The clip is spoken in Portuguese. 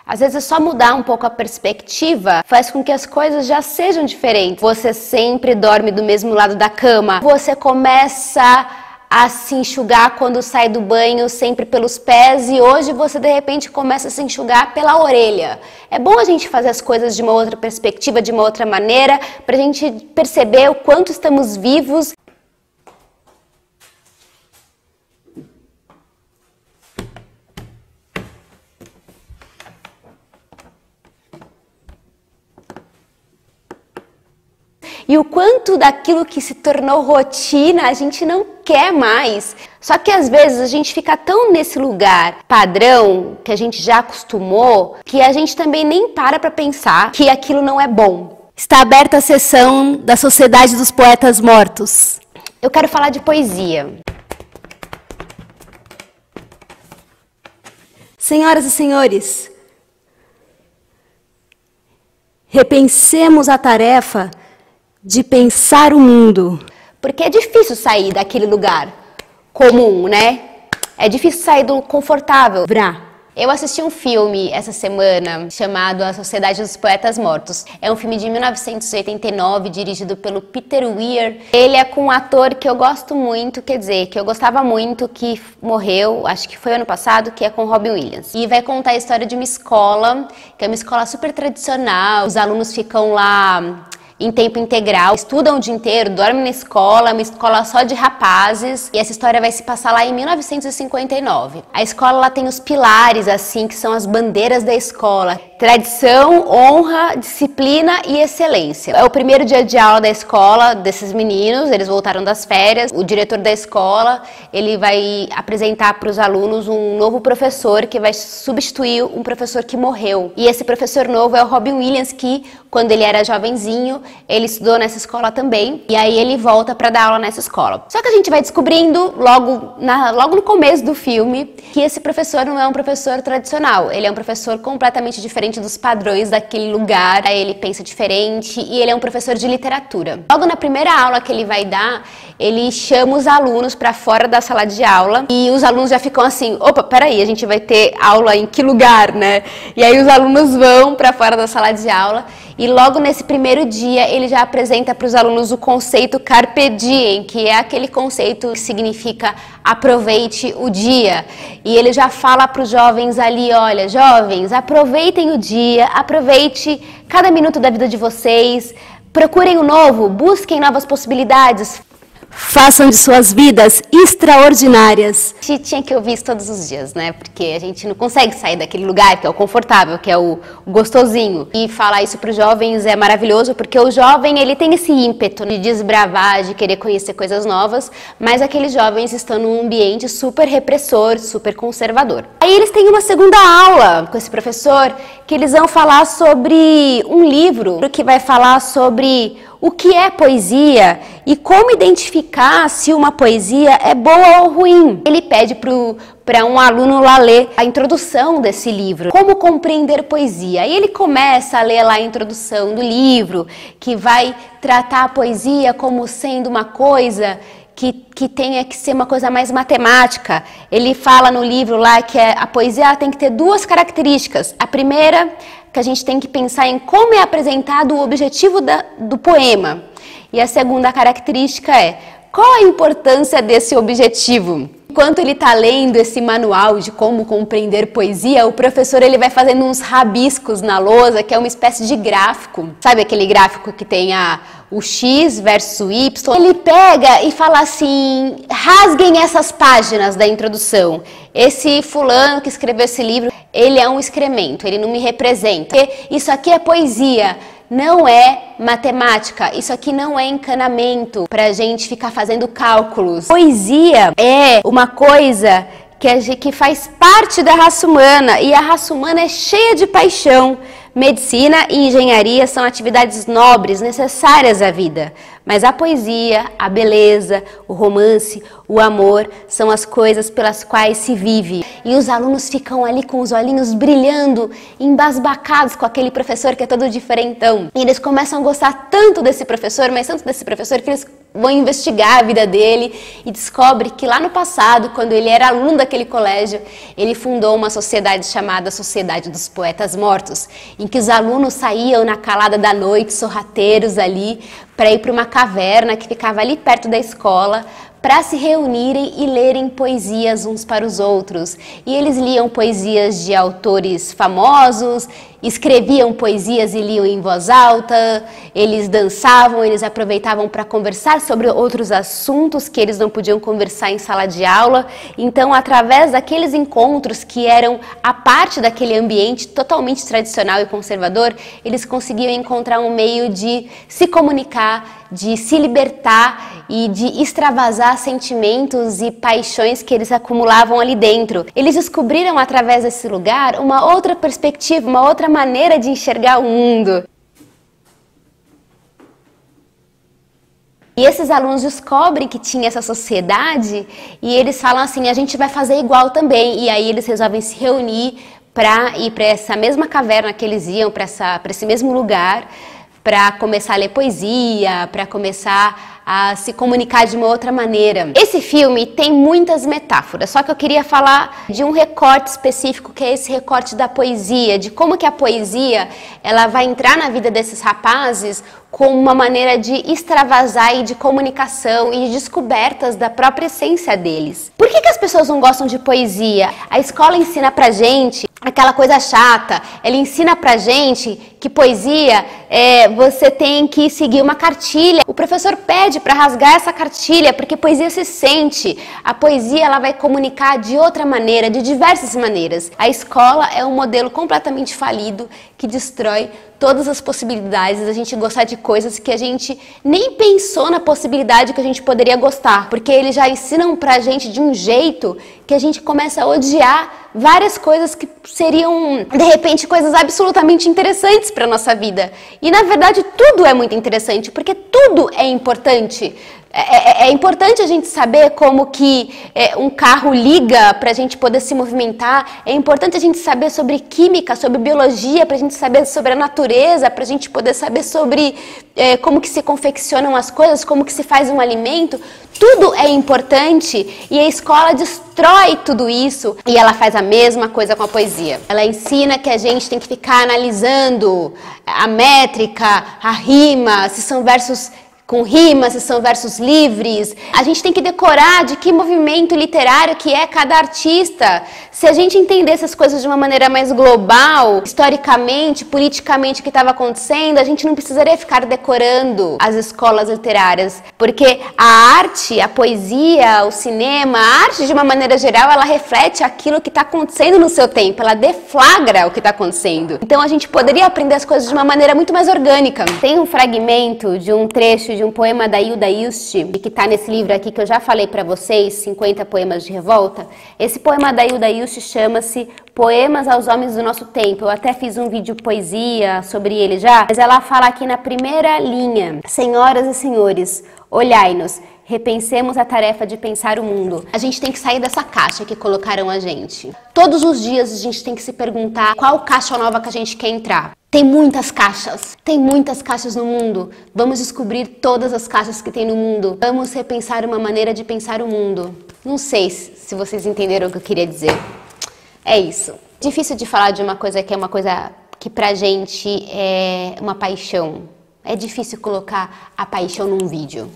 Às vezes só mudar um pouco a perspectiva faz com que as coisas já sejam diferentes. Você sempre dorme do mesmo lado da cama, você começa a se enxugar quando sai do banho sempre pelos pés e hoje você de repente começa a se enxugar pela orelha. É bom a gente fazer as coisas de uma outra perspectiva, de uma outra maneira, pra gente perceber o quanto estamos vivos. E o quanto daquilo que se tornou rotina a gente não quer mais. Só que às vezes a gente fica tão nesse lugar padrão, que a gente já acostumou, que a gente também nem para pensar que aquilo não é bom. Está aberta a sessão da Sociedade dos Poetas Mortos. Eu quero falar de poesia. Senhoras e senhores, repensemos a tarefa de pensar o mundo. Porque é difícil sair daquele lugar comum, né? É difícil sair do confortável. Eu assisti um filme essa semana chamado A Sociedade dos Poetas Mortos. É um filme de 1989, dirigido pelo Peter Weir. Ele é com um ator que eu gosto muito, quer dizer, que eu gostava muito, que morreu, acho que foi ano passado, que é com Robin Williams. E vai contar a história de uma escola, que é uma escola super tradicional. Os alunos ficam lá em tempo integral, estudam o dia inteiro, dormem na escola, é uma escola só de rapazes, e essa história vai se passar lá em 1959. A escola lá tem os pilares, assim, que são as bandeiras da escola: tradição, honra, disciplina e excelência. É o primeiro dia de aula da escola desses meninos, eles voltaram das férias. O diretor da escola, ele vai apresentar para os alunos um novo professor que vai substituir um professor que morreu. E esse professor novo é o Robin Williams, que quando ele era jovenzinho, ele estudou nessa escola também, e aí ele volta para dar aula nessa escola. Só que a gente vai descobrindo logo no começo do filme que esse professor não é um professor tradicional, ele é um professor completamente diferente dos padrões daquele lugar, aí ele pensa diferente e ele é um professor de literatura. Logo na primeira aula que ele vai dar, ele chama os alunos para fora da sala de aula e os alunos já ficam assim: opa, peraí, a gente vai ter aula em que lugar, né? E aí os alunos vão para fora da sala de aula e logo nesse primeiro dia ele já apresenta para os alunos o conceito Carpe Diem, que é aquele conceito que significa aproveite o dia. E ele já fala para os jovens ali: olha, jovens, aproveitem o dia, aproveite cada minuto da vida de vocês, procurem o novo, busquem novas possibilidades. Façam de suas vidas extraordinárias. A gente tinha que ouvir isso todos os dias, né? Porque a gente não consegue sair daquele lugar que é o confortável, que é o gostosinho. E falar isso para os jovens é maravilhoso, porque o jovem, ele tem esse ímpeto de desbravar, de querer conhecer coisas novas, mas aqueles jovens estão num ambiente super repressor, super conservador. Aí eles têm uma segunda aula com esse professor, que eles vão falar sobre um livro que vai falar sobre o que é poesia e como identificar se uma poesia é boa ou ruim. Ele pede para um aluno lá ler a introdução desse livro, como compreender poesia. E ele começa a ler lá a introdução do livro, que vai tratar a poesia como sendo uma coisa que tenha que ser uma coisa mais matemática. Ele fala no livro lá que a poesia tem que ter duas características. A primeira, que a gente tem que pensar em como é apresentado o objetivo do poema. E a segunda característica é: qual a importância desse objetivo? Enquanto ele está lendo esse manual de como compreender poesia, o professor ele vai fazendo uns rabiscos na lousa, que é uma espécie de gráfico. Sabe aquele gráfico que tem o X versus o Y? Ele pega e fala assim: rasguem essas páginas da introdução. Esse fulano que escreveu esse livro, ele é um excremento, ele não me representa. Porque isso aqui é poesia. Não é matemática, isso aqui não é encanamento pra gente ficar fazendo cálculos. Poesia é uma coisa que faz parte da raça humana, e a raça humana é cheia de paixão. Medicina e engenharia são atividades nobres, necessárias à vida, mas a poesia, a beleza, o romance, o amor são as coisas pelas quais se vive. E os alunos ficam ali com os olhinhos brilhando, embasbacados com aquele professor que é todo diferentão. E eles começam a gostar tanto desse professor, mas tanto desse professor, que eles vão investigar a vida dele e descobre que lá no passado, quando ele era aluno daquele colégio, ele fundou uma sociedade chamada Sociedade dos Poetas Mortos, em que os alunos saíam na calada da noite, sorrateiros ali, para ir para uma caverna que ficava ali perto da escola, para se reunirem e lerem poesias uns para os outros. E eles liam poesias de autores famosos, escreviam poesias e liam em voz alta, eles dançavam, eles aproveitavam para conversar sobre outros assuntos que eles não podiam conversar em sala de aula. Então, através daqueles encontros que eram a parte daquele ambiente totalmente tradicional e conservador, eles conseguiam encontrar um meio de se comunicar, de se libertar e de extravasar sentimentos e paixões que eles acumulavam ali dentro. Eles descobriram através desse lugar uma outra perspectiva, uma outra maneira de enxergar o mundo. E esses alunos descobrem que tinha essa sociedade e eles falam assim, a gente vai fazer igual também. E aí eles resolvem se reunir para ir para essa mesma caverna que eles iam, para esse mesmo lugar, para começar a ler poesia, para começar a se comunicar de uma outra maneira. Esse filme tem muitas metáforas, só que eu queria falar de um recorte específico, que é esse recorte da poesia, de como que a poesia ela vai entrar na vida desses rapazes como uma maneira de extravasar e de comunicação e de descobertas da própria essência deles. Por que as pessoas não gostam de poesia? A escola ensina pra gente aquela coisa chata, ela ensina pra gente que poesia você tem que seguir uma cartilha. O professor pede para rasgar essa cartilha, porque poesia se sente. A poesia ela vai comunicar de outra maneira, de diversas maneiras. A escola é um modelo completamente falido que destrói todas as possibilidades da gente gostar de coisas que a gente nem pensou na possibilidade que a gente poderia gostar, porque eles já ensinam pra gente de um jeito que a gente começa a odiar várias coisas que seriam, de repente, coisas absolutamente interessantes para nossa vida. E, na verdade, tudo é muito interessante, porque tudo é importante. É importante a gente saber como que um carro liga para a gente poder se movimentar. É importante a gente saber sobre química, sobre biologia, para a gente saber sobre a natureza, para a gente poder saber sobre como que se confeccionam as coisas, como que se faz um alimento. Tudo é importante e a escola destrói tudo isso e ela faz a mesma coisa com a poesia. Ela ensina que a gente tem que ficar analisando a métrica, a rima, se são versos com rimas, se são versos livres. A gente tem que decorar de que movimento literário que é cada artista. Se a gente entender essas coisas de uma maneira mais global, historicamente, politicamente, o que estava acontecendo, a gente não precisaria ficar decorando as escolas literárias, porque a arte, a poesia, o cinema, a arte de uma maneira geral, ela reflete aquilo que está acontecendo no seu tempo, ela deflagra o que está acontecendo. Então a gente poderia aprender as coisas de uma maneira muito mais orgânica. Tem um fragmento de um trecho de um poema da Hilda Ilst, que está nesse livro aqui que eu já falei para vocês, 50 poemas de revolta. Esse poema da Hilda Ilst chama-se Poemas aos Homens do Nosso Tempo. Eu até fiz um vídeo poesia sobre ele já, mas ela fala aqui na primeira linha: Senhoras e senhores, olhai-nos, repensemos a tarefa de pensar o mundo. A gente tem que sair dessa caixa que colocaram a gente. Todos os dias a gente tem que se perguntar qual caixa nova que a gente quer entrar. Tem muitas caixas no mundo. Vamos descobrir todas as caixas que tem no mundo. Vamos repensar uma maneira de pensar o mundo. Não sei se vocês entenderam o que eu queria dizer. É isso. Difícil de falar de uma coisa que é uma coisa que pra gente é uma paixão. É difícil colocar a paixão num vídeo.